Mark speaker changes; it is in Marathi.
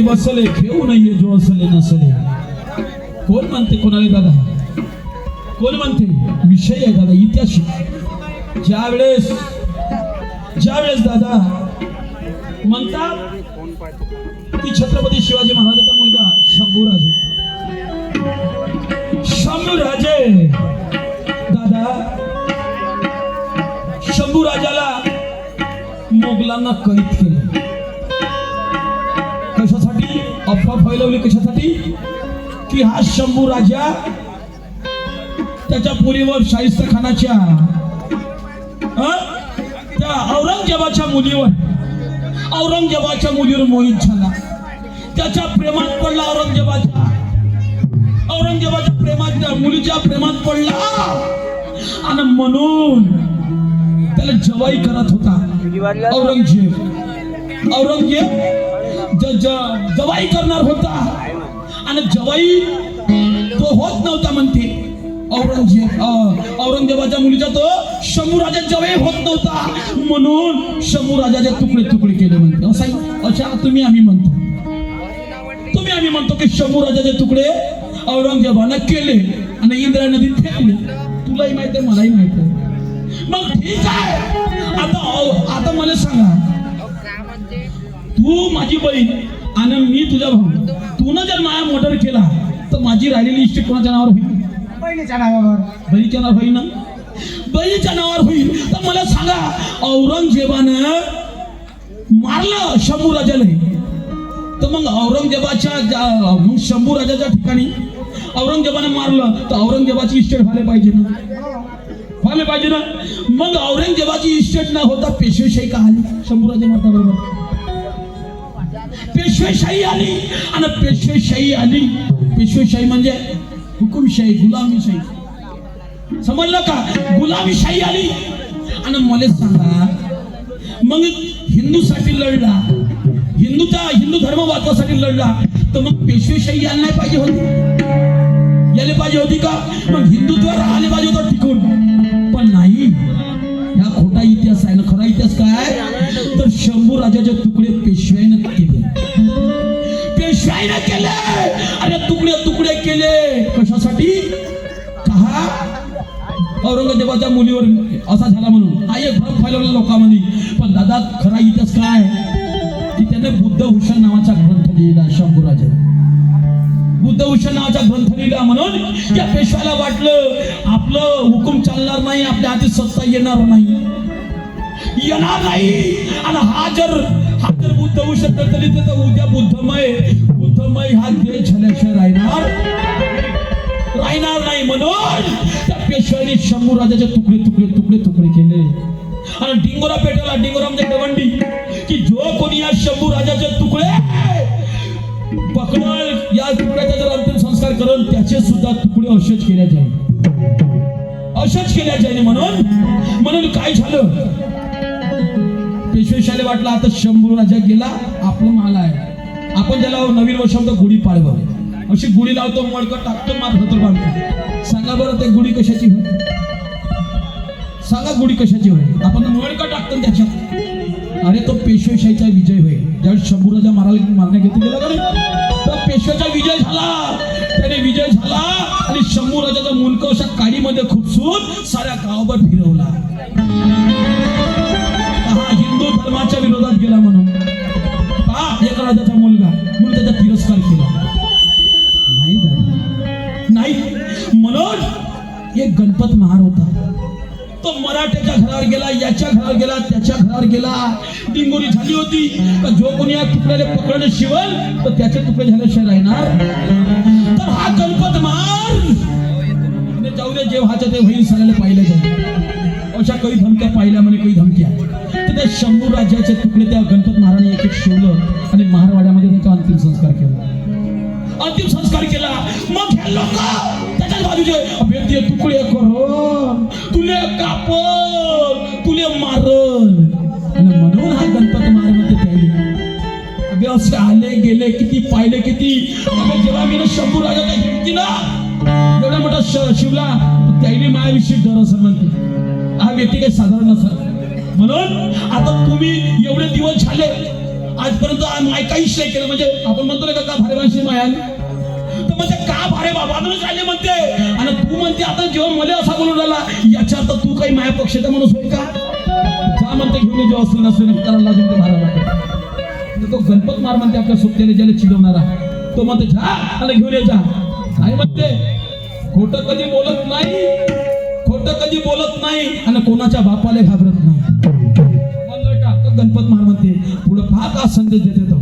Speaker 1: वसले घेऊ नाहीये जो असले नसले. कोण म्हणते कोणाला दादा? कोण म्हणते? विषय आहे दादा, इतिहास. ज्यावेळेस दादा म्हणतात की छत्रपती शिवाजी महाराजांचा मुलगा शंभूराजे दादा, शंभूराजाला मोगलांना कैद केलं. कशासाठी? अफवा फैलवली. कशासाठी? की हा शंभू राजा त्याच्या पुरीवर शाहिस्ता खानाच्या त्या औरंगजेबाच्या मुलीवर मोहित झाला. त्याच्या प्रेमात पडला. औरंगजेबाच्या प्रेमात, मुलीच्या प्रेमात पडला आणि म्हणून त्याला जवाई करत होता. औरंगजेब जवाई करणार होता आणि जवाई तो होत नव्हता म्हणते. औरंगजेबाच्या मुलीचा तो शंभू राजा जवाई होत नव्हता म्हणून शंभू राजाचे तुकडे केले म्हणते. अच्छा तुम्ही आम्ही म्हणतो की शंभू राजाचे तुकडे औरंगजेबाने केले आणि इंद्रा नदीत फेकले. तुलाही माहित आहे, मलाही माहित आहे. मग ठीक आहे, आता मला सांगा, तू माझी बहीण आणि मी तुझा भाऊ, तू न जर माया मर्डर केला तर माझी राहिलेली इस्टेट कोणाच्या नावावर होईल? बहिणीच्या नावावर होईल ना. बहिणीच्या नावावर होईल. तर मला सांगा, औरंगजेबानं मारलं शंभू राजाला, तर मग औरंगजेबाच्या शंभू राजाच्या ठिकाणी औरंगजेबानं मारलं तर औरंगजेबाची इस्टेट व्हायला पाहिजे ना. मग औरंगजेबाची इस्टेट न होता पेशवेशाही का आली? शंभू राजा मारता बरोबर पेशवेशाही आली. आणि पेशवेशाही म्हणजे हुकुमशाही, गुलामीशाही. समजलं का? गुलामीशाही आली. आणि मला सांगा, मग हिंदूसाठी लढला, हिंदू धर्म वाचवासाठी लढला, तर मग पेशवेशाही यायला नाही पाहिजे होती, यायला पाहिजे होती का? मग हिंदुत्व राहिले पाहिजे होतं टिकून, पण नाही. ह्या खोटा इतिहास आहे ना. खरा इतिहास काय तर शंभू राजाचे तुकडे पेशव्याने केले, पेशव्याने केले. अरे तुकडे तुकडे केले कशासाठी? का औरंगजेबाच्या मुलीवर असा झाला म्हणून हा एक भ्रम फैलवला लोकांमध्ये. पण दादा खरा इतिहास काय की त्याने बुद्धभूषण नावाचा ग्रंथ लिहिला. शंभूराजे बुद्धभूषण नावाचा ग्रंथ लिहिला म्हणून या पेशव्याला वाटलं आपलं हुकूम चालणार नाही, आपल्या हाती सत्ता येणार नाही. आणि हा जर बुद्धभूषण ग्रंथ लिहिते तर उद्या बुद्धमय हा देश झाल्याशिवाय राहणार नाही. म्हणून त्या पेशव्याने शंभूराजाचे तुकडे केले आणि डिंगोरा पेटवला. डिंगोरा म्हणजे गवंडी, की जो कोणी या शंभूराजाचे तुकडे पकडल या तुकड्याचा जर अंतिम संस्कार करेल त्याचे सुद्धा तुकडे असेच केले जाईल. म्हणून काय झालं, पेशवेशाला वाटलं आता शंभूराजा गेला, आपलं माल आहे, आपण ज्याला नवीन वर्ष गुढी पाडवा अशी गुढी लावतो, मडकं टाकतो, मात्र बांधतो. सांगा बरं ते गुढी कशाची होय? सांगा गुढी कशाची होय? आपण मडकं टाकतो त्याच्यात. अरे तो पेशवेशाहीचा विजय होय. ज्यावेळेस शंभूराजा मारण्या घेतला गेला का नाही, तर पेशव्याचा विजय झाला. त्याने विजय झाला आणि शंभूराजाचा मुंडकं अशा काडीमध्ये खुपसून साऱ्या गावावर फिरवला. हा हिंदू धर्माच्या विरोधात गेला म्हणून. एका राजाचा मुलगा म्हणून त्याचा तिरस्कार केला नाही. म्हणून एक गणपत महार होता, तो मराठ्याच्या घरावर गेला, याच्या घरावर गेला, त्याच्या घरावर गेला. डिंगोरी झाली होती का जो कोणी या तुकड्याला पकडणे शिवल तर त्याचे तुकडे झाल्याशिवाय राहणार. तर हा गणपत महार जाऊ दे, जे व्हायचं ते होईल, सगळ्याला पाहिलं जाईल. अशा काही धमक्या पाहिल्या म्हणे, काही धमक्या. तर त्या शंभू राजाचे तुकडे त्या गणपत महाराने एक शिवलं आणि महारवाड्यामध्ये त्याचा अंतिम संस्कार केला. मग हे लोक त्याच्याच बाजूचे अभेद्य तुकडे करून तुले कापल, तुले मारल. आणि म्हणून हा गणपत महारामध्ये त्याने अभे असे आले गेले किती, पाहिले किती. जेव्हा मी शंभू राजाच्या हिमती ना एवढा मोठा शिवला, त्याने माझ्याविषयी डर असं म्हणते. हा व्यक्ती काही साधारण नसत. म्हणून आता तुम्ही एवढे दिवस झाले आजपर्यंत माय काहीच नाही केलं. म्हणजे आपण म्हणतो ना का भारेवांशी मायाल, तर म्हणजे का भारे बाबांनाच आले म्हणते. आणि तू म्हणते आता जेव्हा मला असा बोलून राहिला याच्या आता तू काही माया पक्षाचा माणूस होय का? जा म्हणते घेऊन जेव्हा असले नसले करायला लागून ते भारा. तो गणपत मार म्हणते आपल्या सोबत्याने ज्याला चिडवणारा, तो म्हणते जा आणि घेऊन ये जा. काय म्हणते, खोटं कधी बोलत नाही आणि कोणाच्या बापाला घाबरत नाही. म्हणलं का? तो गणपत मार म्हणते पुढे पहा का संदेश देते तो.